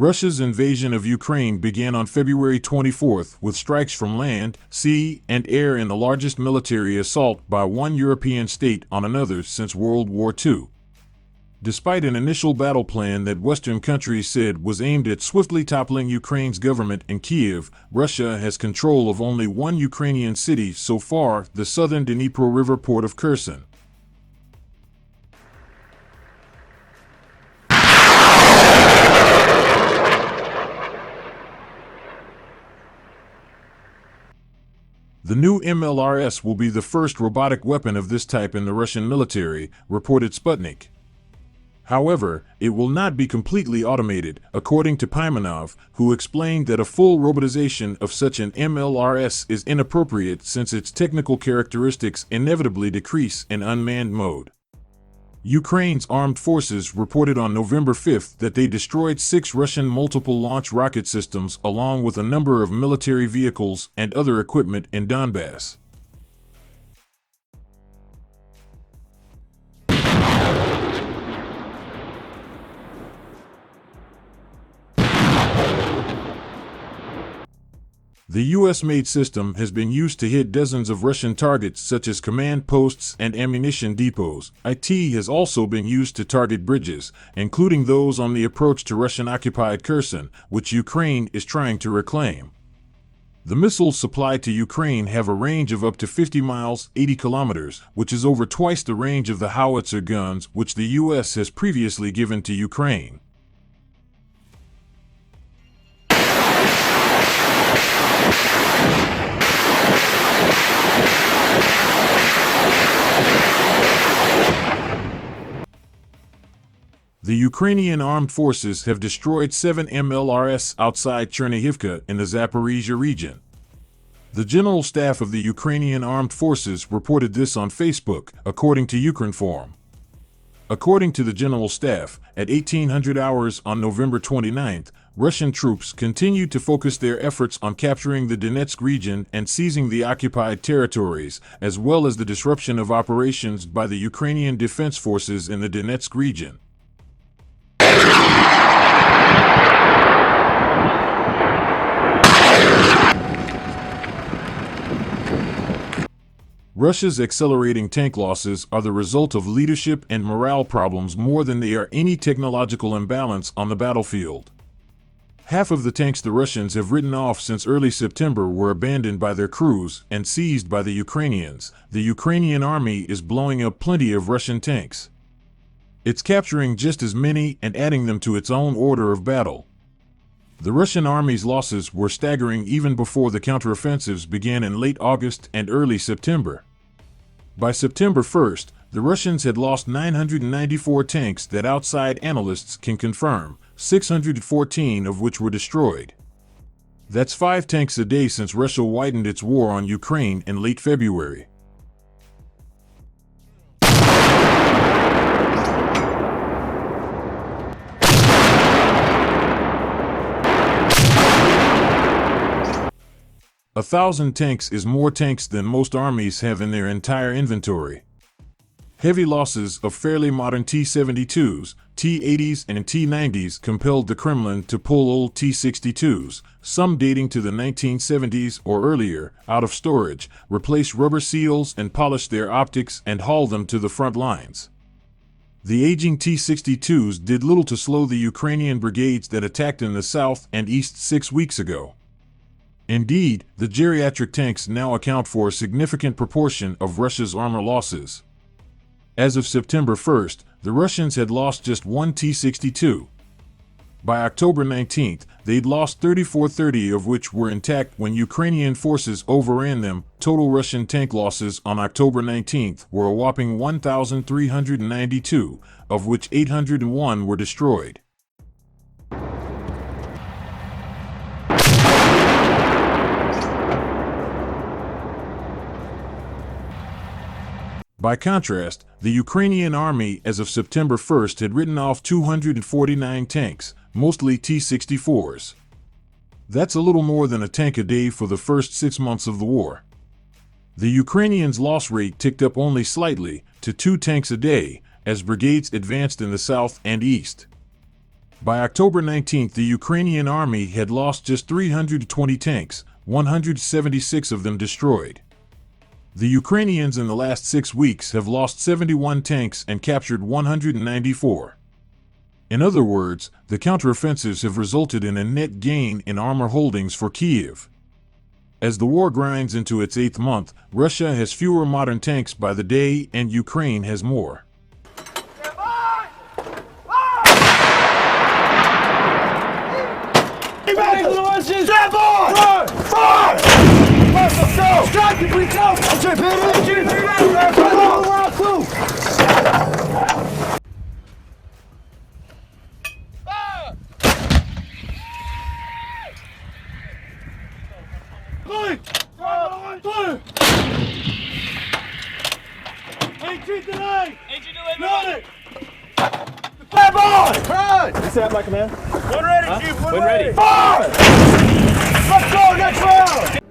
Russia's invasion of Ukraine began on February 24th with strikes from land, sea, and air in the largest military assault by one European state on another since World War II. Despite an initial battle plan that Western countries said was aimed at swiftly toppling Ukraine's government in Kiev, Russia has control of only one Ukrainian city so far, the southern Dnipro River port of Kherson. The new MLRS will be the first robotic weapon of this type in the Russian military, reported Sputnik. However, it will not be completely automated, according to Pimenov, who explained that a full robotization of such an MLRS is inappropriate since its technical characteristics inevitably decrease in unmanned mode. Ukraine's armed forces reported on November 5th that they destroyed 6 Russian multiple-launch rocket systems along with a number of military vehicles and other equipment in Donbass. The U.S.-made system has been used to hit dozens of Russian targets such as command posts and ammunition depots. It has also been used to target bridges, including those on the approach to Russian-occupied Kherson, which Ukraine is trying to reclaim. The missiles supplied to Ukraine have a range of up to 50 miles, 80 kilometers, which is over twice the range of the howitzer guns which the U.S. has previously given to Ukraine. The Ukrainian armed forces have destroyed 7 MLRS outside Chernihivka in the Zaporizhia region. The General Staff of the Ukrainian Armed Forces reported this on Facebook, according to Ukrinform. According to the General Staff, at 1800 hours on November 29th, Russian troops continued to focus their efforts on capturing the Donetsk region and seizing the occupied territories, as well as the disruption of operations by the Ukrainian Defense Forces in the Donetsk region. Russia's accelerating tank losses are the result of leadership and morale problems more than they are any technological imbalance on the battlefield. Half of the tanks the Russians have written off since early September were abandoned by their crews and seized by the Ukrainians. The Ukrainian army is blowing up plenty of Russian tanks. It's capturing just as many and adding them to its own order of battle. The Russian army's losses were staggering even before the counteroffensives began in late August and early September. By September 1st, the Russians had lost 994 tanks that outside analysts can confirm, 614 of which were destroyed. That's 5 tanks a day since Russia widened its war on Ukraine in late February. A 1,000 tanks is more tanks than most armies have in their entire inventory. Heavy losses of fairly modern T-72s, T-80s, and T-90s compelled the Kremlin to pull old T-62s, some dating to the 1970s or earlier, out of storage, replace rubber seals and polish their optics and haul them to the front lines. The aging T-62s did little to slow the Ukrainian brigades that attacked in the south and east 6 weeks ago. Indeed, the geriatric tanks now account for a significant proportion of Russia's armor losses. As of September 1st, the Russians had lost just 1 T-62. By October 19th, they'd lost 3430 of which were intact when Ukrainian forces overran them. Total Russian tank losses on October 19th were a whopping 1,392, of which 801 were destroyed. By contrast, the Ukrainian army as of September 1st had written off 249 tanks, mostly T-64s. That's a little more than a tank a day for the first 6 months of the war. The Ukrainians' loss rate ticked up only slightly, to 2 tanks a day, as brigades advanced in the south and east. By October 19th, the Ukrainian army had lost just 320 tanks, 176 of them destroyed. The Ukrainians in the last 6 weeks have lost 71 tanks and captured 194. In other words, the counteroffensives have resulted in a net gain in armor holdings for Kyiv. As the war grinds into its 8th month, Russia has fewer modern tanks by the day and Ukraine has more. Stand by! Fire! Let's go! Strike if we go! Stand by! Stand by, command. One ready, Chief. One When ready. Fire! Let's go, next round!